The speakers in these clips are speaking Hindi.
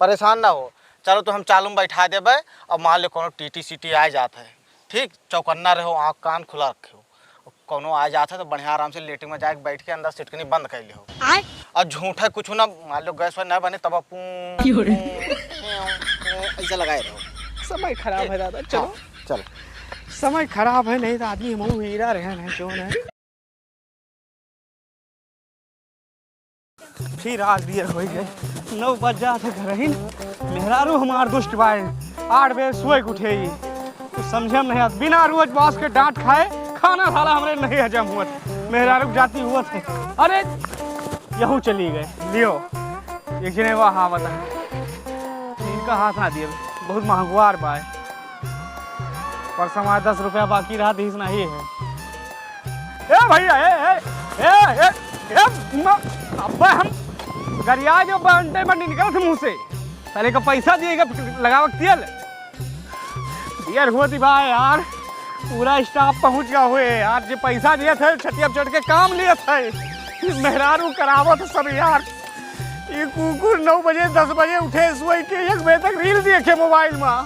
परेशान ना हो। चलो तो हम चालू में बैठा देबे और मान लो कोनो टीटी सीटी आ जात है, ठीक, चौकन्ना रहो, आँख कान खुला रखो। कोनो आ जाता है तो बढ़िया आराम से लेटिंग में जाके बैठ के अंदर सिटकनी बंद कर ले हो। और झूठा कुछ ना, मान लो गैस ना बने तब ऐसा लगाए रहो। समय खराब है दादा, चलो। हाँ, चलो। समय खराब है, नहीं तो आदमी हम हीरा रहे हैं क्यों नहीं। फिर आज भी हो गए 9 बज जाते घर ही मेहरारू हमार दुष्ट भाई 8 बजे सोए उठे ही तो समझे हम नहीं। बिना रोज बॉस के डांट खाए खाना साला हमारे नहीं हजम हुआ। मेहरारू जाती हुआ थे, अरे यहू चली गए लियो एक जने वह हाँ बता इनका हाथ ना दिए, बहुत महंगवार बाय पर समाज 10 रुपया बाकी रहा तीस नहीं है। ए भैया अब हम गरिया जो बंटे बंटी निकल थे मुँह से पहले का पैसा दिएगा लगावक तेल यार हुआ थी भाई यार। पूरा स्टाफ पहुंच गया हुए यार, जो पैसा दिए थे छतिया चढ़ के काम लिए थे मेहरारू करावत सब यार। ये कुकुर 9 बजे 10 बजे उठे सोई के 1 बजे तक रील देखे मोबाइल में।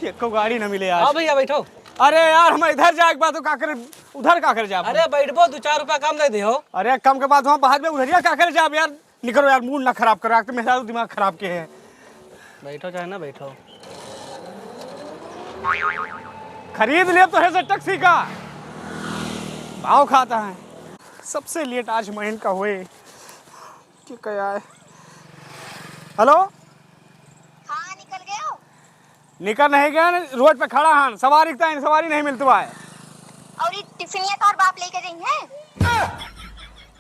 एको गाड़ी न मिले यार। हाँ भैया बैठो। अरे यार हम इधर जाए के बाद तो का करे उधर का करे जा। अरे बैठबो 2-4 रुपया कम दे दियो। अरे कम के बाद वहाँ बाहर में उधरिया का करे जा यार। निकलो यार, मूड ना खराब करो, तो मेरा दिमाग खराब के है। बैठो चाहे ना बैठो। खरीद ले तो है टैक्सी का भाव खाता है। सबसे लेट आज महीन का हुए क्या क्या है। हेलो हाँ निकल गए हो? निकल नहीं गया, रोड पे खड़ा हन, सवारी नहीं मिलती है। और ये टिफिनिया तो और बाप लेके गई हैं।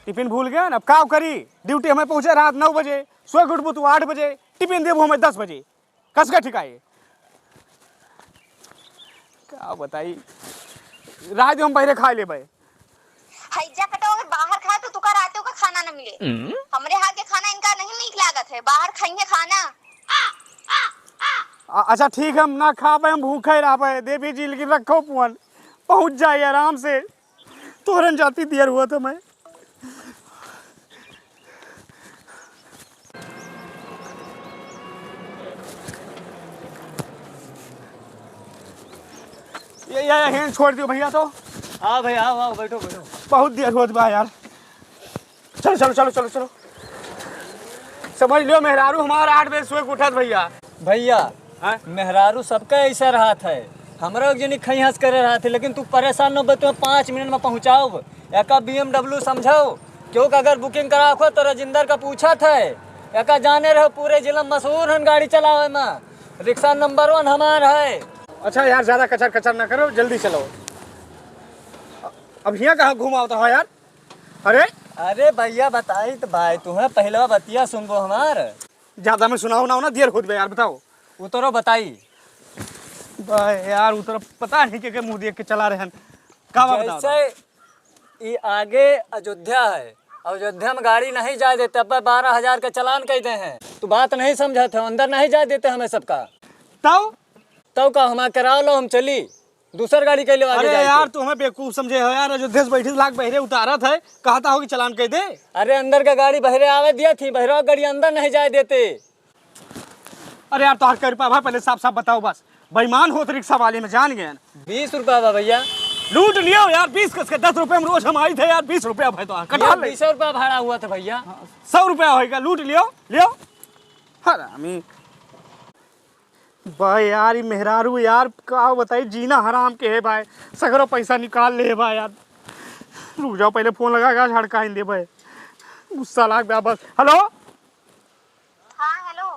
टिफिन भूल गए, अब का करी। ड्यूटी हमें पहुंचे रात 9 बजे, सो उठबू तू 8 बजे, टिफिन देबू हमें 10 बजे। कस का ठिकाए क्या बताई, रात हम पहले खा ले भाई। हैजा कटो अगर बाहर खाए तो तुका रातों का खाना न मिले। हमरे हाथ के खाना इनका नहीं नीक लागत है, बाहर खाइए खाना। अच्छा ठीक है, हम ना खा पाए, हम भूखे रह देवी जी लेकिन रखो पुअन पहुंच जाए आराम से। तोरन जाती देर हुआ था मैं। ये छोड़ दियो भैया तो। हाँ भैया आओ बैठो बैठो। बहुत देर होत बा यार। चलो चलो चलो चलो चलो। समझ लियो मेहरारू हमारा 8 बजे सोए उठत भैया। भैया मेहरारू सबका ऐसा रहा था, हमरा एक जनी खई हंस करे रहा थे, लेकिन तू परेशान न बतो 5 मिनट में पहुँचाओ। एका BMW समझाओ क्योंकि अगर बुकिंग करा खो तो राजिंदर का पूछा था। एका जाने रहो पूरे जिला मशहूर हन गाड़ी चलावे में, रिक्शा नंबर 1 हमारा है। अच्छा यार ज्यादा कचर कचर ना करो, जल्दी चलो। अब यहाँ कहाँ घुमाओ तो है यार। अरे भैया बताई तो भाई तुम्हें पहला बतिया सुनबो हमार। ज्यादा में सुनाओ ना देर खुद यार, बताओ। उतरो बताई यार उतर पता नहीं के मुंह देख के चला रहे हैं। जैसे ये आगे अयोध्या है, अयोध्या में गाड़ी नहीं जा देते, अब 12,000 का चालान कहते हैं। तू बात नहीं समझा था, अंदर नहीं जा देते हमें सबका। तब का हमारा करा लो, हम चली दूसर गाड़ी के लिए। अरे यार तू हमें बेवकूफ समझे हो यार। अयोध्या से बैठी लाख बहरे उतारत है, कहता हो कि चालान कह दे। अरे अंदर का गाड़ी बहरे आवे दिया थी, बहरा गाड़ी अंदर नहीं जाए देते। अरे यार तो कर पा भाई, पहले साफ साफ बताओ बस। बेईमान हो तो रिक्शा वाले में जान गए। 20 रुपया भैया लूट लियो यार। 20 कस के 10 रुपए में रोज हम आई थे यार। 20 रुपया भाई तो कटा ले। 20 रुपया भाड़ा हुआ था भैया। 100 रुपया होगा, लूट लियो लियो। हरामी भाई यार, ये मेहरारू यार का बताई जीना हराम के है भाई। सगरो पैसा निकाल ले भाई यार। रुक जाओ पहले फोन लगा झड़का दे भाई, गुस्सा लाग गया बस। हेलो हाँ हेलो।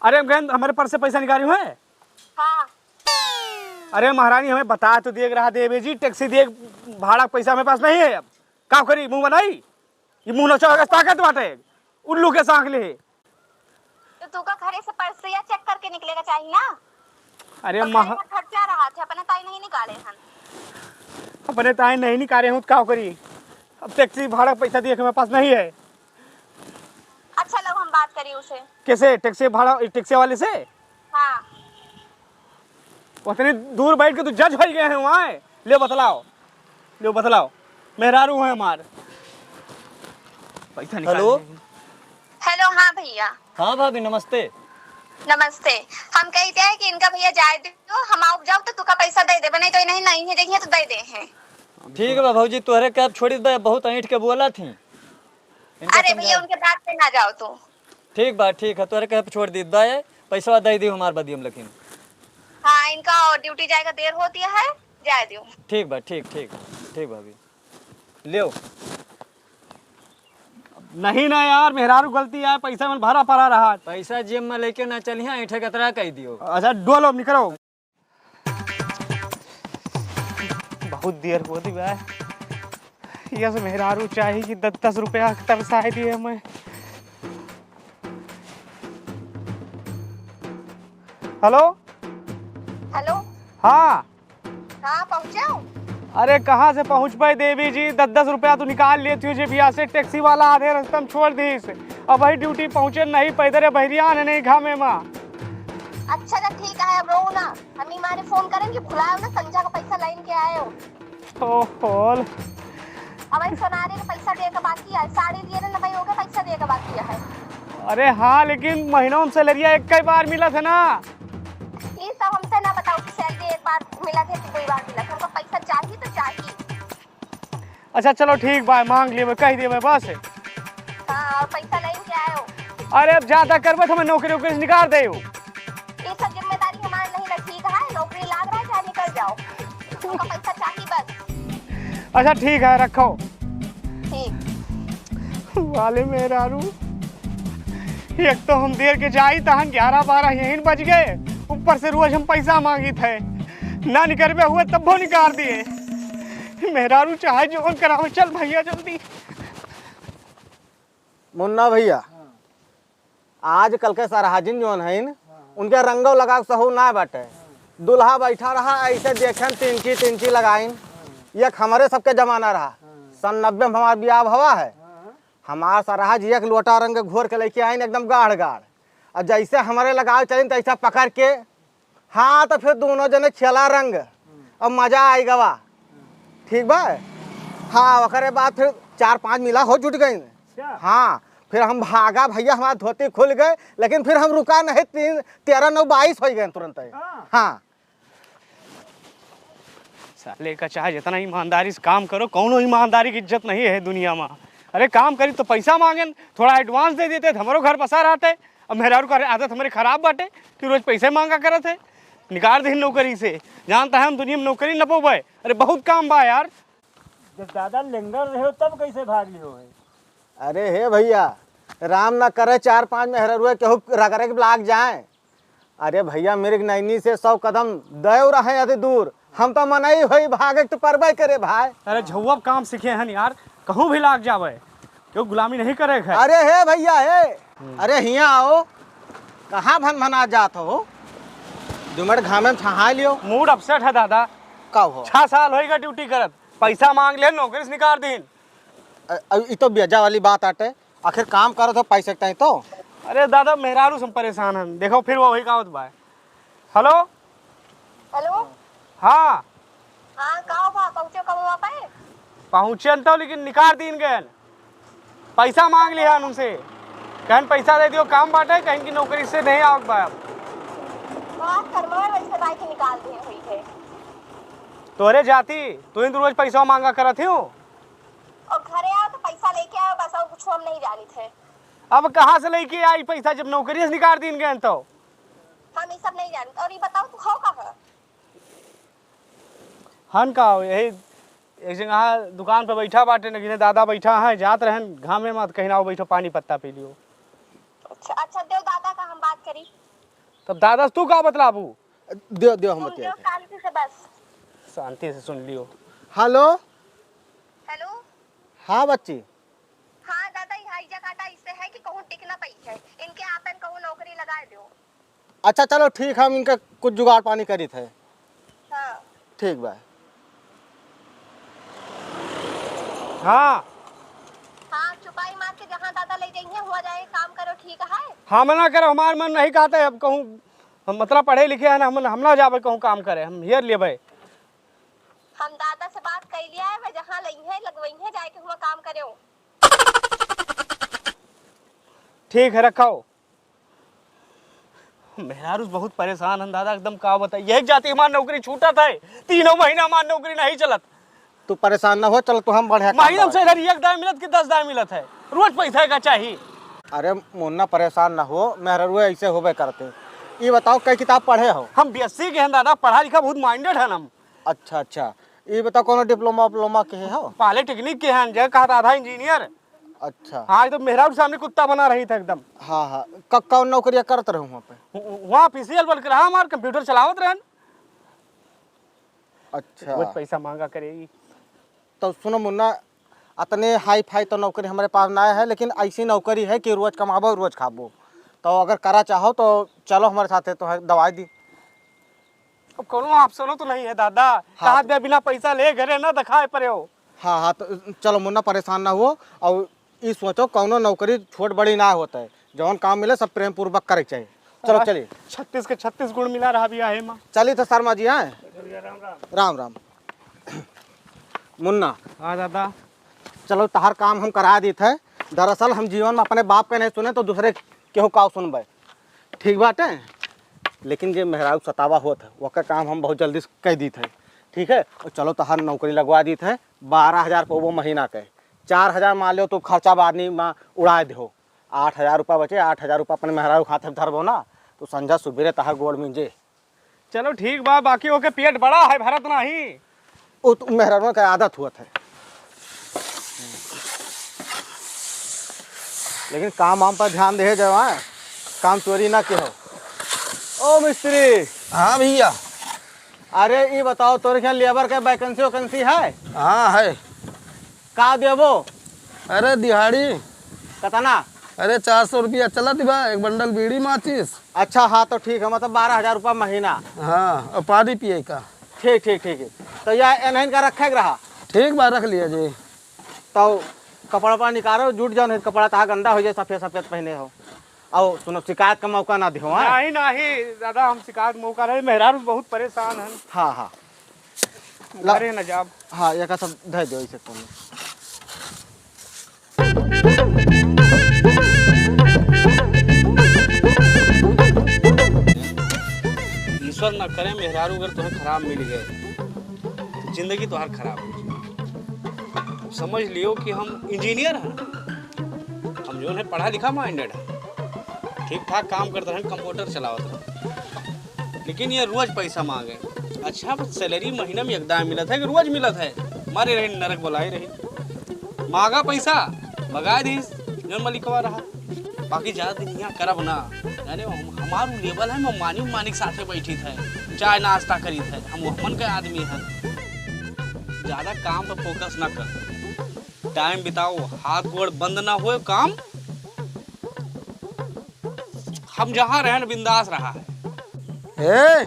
अरे हमारे पर्स से पैसा निकाली हुए। हाँ अरे महारानी हमें बता तो देख रहा देवे जी, टैक्सी दे भाड़ा पैसा हमारे पास नहीं है। अब का करी, मुंह बनाई ये मुंह नचो ताकत बाटे उल्लू के सांख ले। तो तुका घरे से पर्सिया चेक करके निकलेगा चाहिए ना। अरे खर्चा रहा था, अपने ताई नहीं निकाले हन। अपने ताई नहीं निकाले हूँ क्या करी। अब टैक्सी भाड़ा पैसा दिए हमारे पास नहीं है। अच्छा लो हम बात करिए उसे। कैसे टैक्सी भाड़ा, टैक्सी वाले से? हाँ उतनी दूर बैठ के तो जज हो गए हैं वहाँ। ले बतलाओ मेहरारू है हमार। पैसा निकाल हेलो। हेलो हाँ भैया। हाँ भाभी नमस्ते। नमस्ते। हम कहते हैं कि इनका भैया जाए दो, हम आओ जाओ तो तुका पैसा दे दे, नहीं तो नहीं नहीं है देखिए तो दे दे हैं। ठीक है भाजी, तोहरे कैब छोड़ी दे, बहुत ऐंठ के बोला थी। इनका अरे समझा। भैया उनके बात पे ना जाओ तू। ठीक बा, ठीक है, तोहरे कैब छोड़ दी दे, पैसा दे दी हमार बदियम लेकिन। हाँ इनका ड्यूटी जाएगा, देर होती है, जाए दो। ठीक बा, ठीक ठीक ठीक भाभी, लियो। नहीं ना यार, मेहरारू गलती है, पैसा में भरा पड़ा रहा। पैसा जेब में लेके ना चलिए, ऐठे कतरा कह दियो। अच्छा डोलो निकलो। बहुत देर हो दी भाई, यस मेहरारू चाहिए कि 10-10 रुपया तरसाए दिए मैं। हेलो। हेलो। हाँ हाँ पहुँचाओ। अरे कहाँ से पहुँच पाए देवी जी, 10-10 रुपया तो निकाल लेती हूँ जी भैया से, टैक्सी वाला आधे रास्ते में छोड़ दी इसे। अब वही ड्यूटी पहुँचे नहीं, पैदल बहरिया ने नहीं घामे माँ। अच्छा तो ठीक है, अब रो ना, हम मारे फोन करें कि भुलाओ ना, संजा का पैसा लाइन के आए हो। ओहो अब भाई सोनारे का पैसा दे का बाकी है, साड़ी लिए ना भाई, हो गया पैसा दे का बाकी है। अरे हाँ, लेकिन महीनों में सैलरिया एक कई बार मिला था ना। ये सब हमसे ना बताओ कि सैलरी एक बार मिला था कि 2 बार मिला था, हमको पैसा चाहिए तो चाहिए। अच्छा चलो ठीक भाई, मांग लिए कह दिए बस। हाँ और पैसा लाइन के आए हो। अरे अब ज्यादा करबे तो हमें नौकरी वोकरी से निकाल दे। ये सब जिम्मेदारी हमारी नहीं ना, ठीक है, नौकरी लाग रहा है चाहे निकल जाओ, तुमको पैसा चाहिए बस। अच्छा ठीक है, रखो। ठीक। वाले मेहरारू, एक तो हम देर के जाई तहन 11-12 यहीं बज गए, ऊपर से रोज हम पैसा मांगी थे, ना निकलबे हुए तब वो निकाल दिए। मेहरारू चाहे जो कराओ, चल भैया जल्दी। मुन्ना भैया, आज कल के सरहाजिन जो है उनके रंगो लगा सहू ना बाटे। दुल्हा बैठा रहा ऐसे देखें, तिनकी लगाइन। एक हमारे सबके जमाना रहा, सन 90 में हमारा ब्याह हुआ है। हमार सरहाज एक लोटा रंग घोर के लेके आइन, एकदम गाढ़ गाढ़, और जैसे हमारे लगाव चलिन तैसा पकड़ के, हाँ तो फिर दोनों जने खेला रंग, अब मजा आई गवा। ठीक बा। हाँ ओकरे बाद फिर 4-5 मिला हो जुट गई। हाँ फिर हम भागा भैया, हमारा धोती खुल गए, लेकिन फिर हम रुका नहीं, 13-9-22 हो गए तुरंत। हाँ साले का चाहे जितना ईमानदारी से काम करो, कौनो ईमानदारी की इज्जत नहीं है दुनिया में। अरे काम करी तो पैसा मांगे, थोड़ा एडवांस दे देते, हमारो घर बसा रहते। अब मेहरारू का आदत हमारी खराब बाटे कि रोज पैसे मांगा करत है, निकाल दे नौकरी से। जानता है हम दुनिया में नौकरी न पोबे। अरे बहुत काम बा यार। जब दादा लेंगर रहे हो तब कैसे भाग लियो है? अरे हे भैया, राम ना करे 4-5 मेहरुए केहू रगड़े के लाग जाए। अरे भैया मेरे नैनी से 100 कदम दौड़ रहे अति दूर, हम तो मनाई हुई भागे तो परबे करे भाई। अरे झुआ काम सीखे हैं यार, कहूँ भी लाग जावे, क्यों गुलामी नहीं करे है। अरे हे भैया हे, अरे हिया आओ, कहाँ भन जात हो? 2 मिनट घामे में छहा लियो। मूड अपसेट है दादा। कब हो? 6 साल होएगा ड्यूटी करत, पैसा मांग ले, नौकरी से निकाल दीन। ये तो बेजा वाली बात आटे, आखिर काम करो तो पैसे सकते तो। अरे दादा मेहरारू से परेशान है, देखो फिर वो वही काम होता है। हेलो। हेलो। हाँ हाँ कहाँ बा, पहुँचो कब वहाँ पे? पहुँचन तो, लेकिन निकाल दीन गए, पैसा मांग लिया उनसे, कहन पैसा दे दियो, काम बाटे, कहीं की नौकरी से नहीं आओ बाप। बात करवाए वैसे भाई के निकाल दिए हुई है। तोरे जाती तू इन रोज पैसा मांगा करत हूँ, और घरे आओ तो पैसा लेके आओ बस, और कुछ हम नहीं जानी थे। अब कहाँ से लेके आई पैसा जब नौकरी से निकाल दीन गए तो? हम ये सब नहीं जानते। और ये बताओ तू हो कहाँ? हन का हो, यही एक जगह दुकान पे बैठा बाटे, न दादा बैठा है, जात रहन घामे मत कहीं ना बैठो, पानी पत्ता पी लियो। अच्छा देव दादा का हम बात करी। तब दादा तू का बतलाबू? दो हम सुन लियो शांति से बस। शांति से सुन लियो। हेलो। हेलो। हाँ बच्ची। हाँ दादा, ये हाईजा काटा इससे है कि कहूँ टिकना पई है, इनके आपन कहूँ नौकरी लगा दो। अच्छा चलो ठीक, हम इनका कुछ जुगाड़ पानी करी थे। हाँ ठीक बा। हाँ हाँ चुपाई मार के जहाँ दादा ले जाइए हुआ जाए, काम करो ठीक है। हाँ मना करो, हमार मन नहीं कहते, अब कहूँ हम मतलब पढ़े लिखे हैं ना, हम ना जावे कहूँ काम करे, हम हेर लिए भाई। हम दादा से बात कर लिया है, वह जहाँ लई है लगवई है, जाके हुआ काम करे। ठीक है रखो। मेहरारू बहुत परेशान हन दादा, एकदम का बताई, यही जाती हमारी नौकरी छूटत है, 3 महीना हमारी नौकरी नहीं चलत। तू परेशान ना हो, चल तो हम बढ़िया काम महीना बा। से इधर 1 दाय मिलत कि 10 दाय मिलत है, रोज पैसा का चाहिए। अरे मुन्ना परेशान ना हो, मेहरारू ऐसे होबे करते। ये बताओ कई किताब पढ़े हो? हम BSc के हैं दादा, पढ़ा लिखा बहुत माइंडेड है हम। अच्छा अच्छा, ये बताओ कौन डिप्लोमा डिप्लोमा के हो? पॉलिटेक्निक के हैं, जगह कहा आधा इंजीनियर। अच्छा हाँ तो मेहरारू सामने कुत्ता बना रही था एकदम। हाँ हाँ, कौन नौकरियाँ करते रहो वहाँ पे? वहाँ ऑफिशियल बन रहा, हमारे कंप्यूटर चलावत रहन। अच्छा रोज पैसा मांगा करेगी। तो सुनो मुन्ना, अतने हाई फाई तो नौकरी हमारे पास ना है, लेकिन ऐसी नौकरी है कि रोज कमाबो रोज खाबो। तो अगर करा चाहो तो चलो हमारे साथ है, तो है दवाई दी। अब कोनो ऑप्शनो तो नहीं है दादा। हाँ। कहा दे बिना पैसा ले घरे ना दिखाए पड़े हो। हाँ हाँ, तो चलो मुन्ना परेशान ना हो, और ये सोचो कौनो नौकरी छोट बड़ी ना होता है, जौन काम मिले सब प्रेम पूर्वक करे चाहिए। चलो चलिए। 36 के 36 गुण मिला रहा भी है माँ। चलिए तो शर्मा जी आए। राम राम। मुन्ना हाँ दादा। चलो तहार काम हम करा दी थे। दरअसल हम जीवन में अपने बाप के नहीं सुने तो दूसरे केहू का सुनबे, ठीक बात है। लेकिन जो मेहरारू सतावा होत है वह काम हम बहुत जल्दी कह दी थे, ठीक है। और चलो तहार नौकरी लगवा दी थे, 12,000 रुपये वो महीना के। 4,000 मान लो तो खर्चा बादनी में उड़ा दो, 8,000 रुपये बचे। 8,000 रुपये अपने मेहरारू हाथ में धरबो ना, तो संझा सुबेरे तहार गोड़ मिंजे। चलो ठीक बा, बाकी ओके पेट बड़ा है भरत नहीं। वो तो मेहरारू का आदत हुआ है। लेकिन काम वाम पर ध्यान दे जवान, काम चोरी ना के हो। ओ मिस्त्री। हाँ भैया। अरे ये बताओ तोरे क्या लेबर के वैकेंसी वैकेंसी है? हाँ है। का देबो? अरे दिहाड़ी। कतना? अरे 400 रुपया चला थी भाई, एक बंडल बीड़ी माचिस। अच्छा हाँ तो ठीक है, मतलब 12,000 रुपये महीना। हाँ, और पानी पिए का। ठीक ठीक ठीक है। तो यह एनहन का रखे रहा? ठीक बा, रख लिया जी। तो कपड़ा वपड़ा निकालो, जुट जाओ, नहीं कपड़ा तहा गंदा हो जाए, सफेद सफेद पहने हो। और सुनो शिकायत का मौका ना दो। नहीं नहीं दादा, हम शिकायत मौका रहे, मेहरारू बहुत परेशान है। हाँ हाँ घरे न जाब। हाँ, ये का सब धर दो इसे कोनो। ईश्वर न करे मेहरारू अगर तुम्हें खराब मिल गए तो जिंदगी तो हर खराब हो जाए। समझ लियो कि हम इंजीनियर हैं, हम जो है पढ़ा लिखा माइंडेड है, ठीक ठाक काम करते हैं, कंप्यूटर चलावत हैं, लेकिन ये रोज पैसा मांगे। अच्छा सैलरी महीना में एकदम मिलत है कि रोज मिलत है? मारे रही नरक बुलाई रही, मांगा पैसा भगा दी जो मलिकवा रहा। बाकी ज़्यादा दिन यहाँ करब ना, अरे हमारू लेवल है, मैं मानिक साथे बैठी थे, चाय नाश्ता करी थे, हम हमन के आदमी हैं। ज़्यादा काम पर फोकस ना कर, टाइम बिताओ, हाथ गोड़ बंद ना हो काम। हम जहाँ रहन बिंदास रहा है।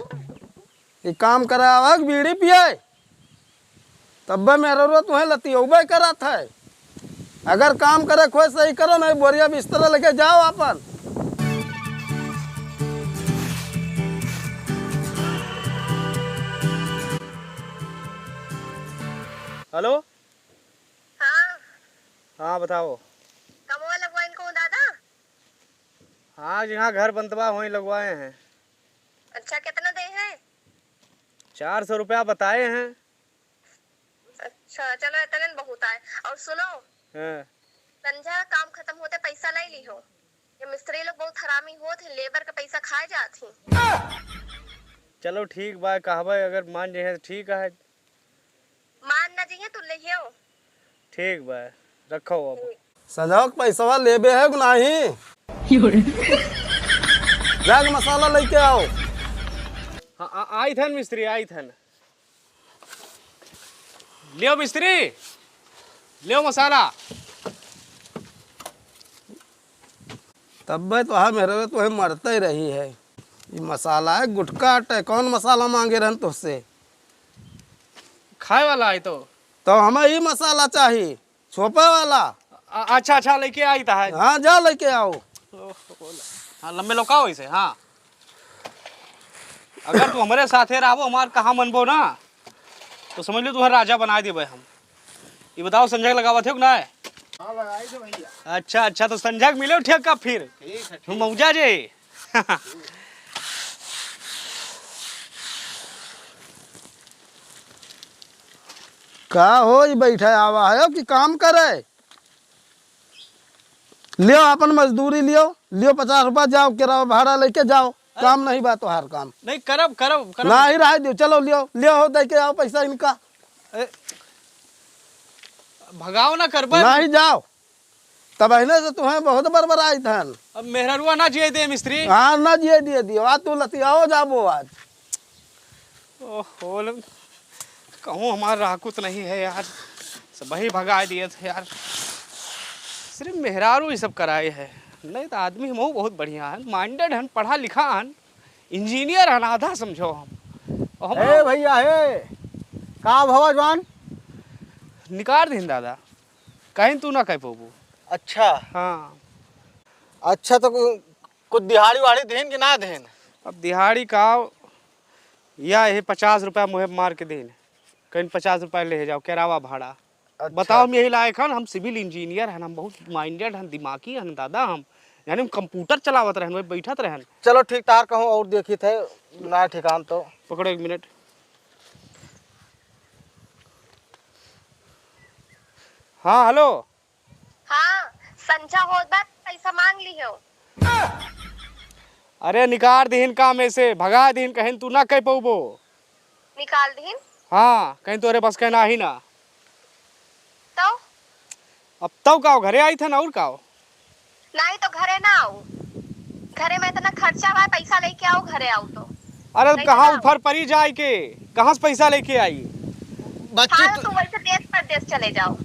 ये काम करावा बीड़ी पिए, तब मेरा तुम्हें लतियौबे करा था। अगर काम करे खोए सही करो, नहीं बोरिया बिस्तर लेके जाओ अपन। हेलो। हाँ हाँ बताओ। कमवा लगवा इनको दादा। हाँ जी हाँ, घर बंतवा वहीं लगवाए हैं। अच्छा कितना दे हैं? 400 रुपया बताए हैं। अच्छा चलो इतने बहुत आए। और सुनो, हाँ। संझा काम खत्म होते पैसा ले ली हो। ये मिस्त्री लोग बहुत हरामी होते, लेबर का पैसा खाए जाती। चलो ठीक बा, कहबे अगर मान जाए तो ठीक है। मान ना जाइए तो ले आओ। ठीक बा, रखो अब। संजाओ पैसा लेबे है कि नहीं? जाग मसाला लेके आओ। हाँ आई थन मिस्त्री, आई थन। लियो मिस्त्री, लियो मसाला। तब तो हाँ मेरे तो मरते ही रही है। ये मसाला है गुटका है, कौन मसाला मांगे रहन तुझसे? खाए वाला है तो हमें ही मसाला चाहिए, छोपे वाला। अच्छा अच्छा लेके आई था। हाँ जा लेके आओ। हाँ लंबे लोग आओ इसे। हाँ अगर तू हमारे साथे रहो, हमार कहाँ मनबो ना, तो समझ लो तुम्हारा राजा बना देवे हम। ये बताओ संजय लगावत हो कि ना? हाँ लगाई दो भैया। अच्छा अच्छा, तो संझा के मिले ठेका फिर ठीक है हम मौजा जे। का हो ये बैठे आवा है कि काम करे? लियो अपन मजदूरी लियो, लियो 50 रुपया, जाओ किराया भाड़ा लेके जाओ। काम नहीं बा तोहार काम। नहीं करब करब करब। ना ही रह दियो, चलो लियो लियो हो दे के आओ पैसा इनका। भगाओ ना करबा। नहीं जाओ, तब अहले से तुम्हें बहुत बरबराई धन। अब मेहरुआ ना जिए दे मिस्त्री। हाँ ना जिए दिए दियो, आज तू लतियाओ जाबो आज। ओहो, कहूँ हमारा राकुत नहीं है यार, सब वही भगा दिए थे यार। सिर्फ मेहरारू ये सब कराए है, नहीं तो आदमी हम बहुत बढ़िया है, माइंडेड हन, पढ़ा लिखा हन, इंजीनियर हन, आधा समझो हम। और ए भैया हे का भवा जवान निकाल दिन दादा, कहीं तू ना कह पोबू। अच्छा हाँ, अच्छा, तो कुछ दिहाड़ी वाड़ी देन कि ना देन? अब दिहाड़ी का या ये 50 रुपया मुहे मार के देन, कहीं 50 रुपया ले जाओ किराया भाड़ा। अच्छा। बताओ हम यही लायक हन, हम सिविल इंजीनियर हन, हम बहुत माइंडेड हन, दिमागी हन दादा हम, यानी हम कंप्यूटर चलावत रहन, वही बैठत रहन। चलो ठीक, तार कहूँ और देखी थे ना ठिकान तो। पकड़ो 1 मिनट। हाँ हेलो। हाँ, संझा होत बा पैसा मांग ली हो। अरे निकाल दीन काम ऐसे, भगा दीन, कहीं तू ना कह पाबो। निकाल दीन हाँ, कहीं तोरे बस कहना ही ना। तो अब तब का घरे आई थे ना, और का नहीं तो घरे ना आओ, घरे में इतना खर्चा बा, पैसा लेके आओ, घरे आओ तो। अरे नहीं कहाँ तो ऊपर परी जाए के, कहाँ से पैसा लेके आई? बच्ची हाँ तो वैसे देश परदेश चले जाओ।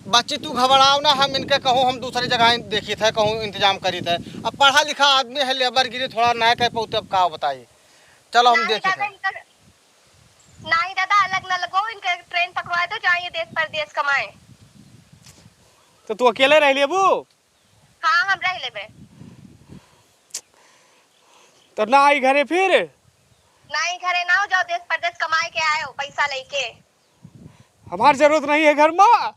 बच्ची तू घबराओ ना, हम इनके कहूँ हम दूसरी जगह देखी थे, कहूँ इंतजाम करी थे। अब पढ़ा लिखा आदमी है, लेबर गिरी थोड़ा ना कह पाते, अब का बताइए। चलो हम नहीं देखे दादा, थे। नहीं दादा, अलग न लगो, इनके ट्रेन पकड़वाए तो जाइए देश परदेश कमाए। तो तू अकेले रह लिए अबू? हाँ हम रह लेबे। तो ना आई घरे फिर? नहीं घरे ना हो, जाओ देश परदेश कमाए के आए हो पैसा लेके। हमारी जरूरत नहीं है घर में।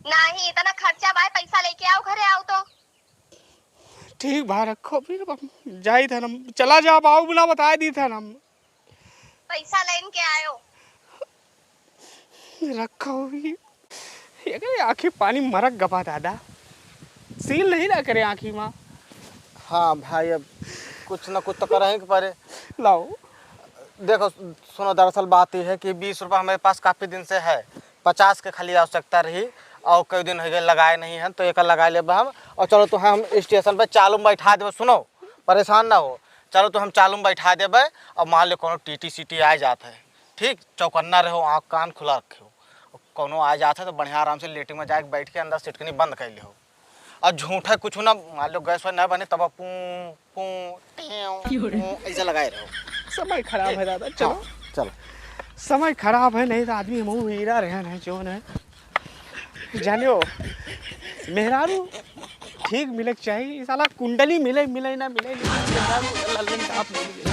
नहीं, इतना खर्चा बा, पैसा लेके आओ, घरे आओ तो। ठीक भाई रखो, फिर जाई था ना, चला जा बाबू बिना बताए दी था ना, पैसा लेन के आयो। रखो भी। ये आँखी पानी मरक गपा दादा, सील नहीं ना करे आँखी में। हाँ भाई, अब कुछ ना कुछ तो करें कि परे। लाओ देखो सुनो, दरअसल बात यह है कि 20 रुपये हमारे पास काफ़ी दिन से है, 50 के खाली आवश्यकता रही, और कई दिन हो गए लगाए नहीं हैं, तो एक लगा ले हम। और चलो तो हम स्टेशन पर चालू में बैठा देवे, सुनो परेशान ना हो, चलो तो हम चालू में बैठा देवे। और मान लो कोनो टीटी सीटी आ जाता है, ठीक, चौकन्ना रहो, आँख कान खुला रखो, कोनो आ जाता है तो बढ़िया आराम से लेटिंग में जाके बैठ के अंदर सिटकनी बंद कर लो। और झूठा कुछ ना, मान लो गैस ना बने तब पू पू ऐसा लगाए रहो। समय खराब है दादा, चलो चलो। समय खराब है, नहीं तो आदमी मुँह हीरा रहन है जो है जानियो। मेहरारू ठीक मिले चाहिए, साला कुंडली मिले मिले ना मिले, मेहरारू लल्लन टाप मिले।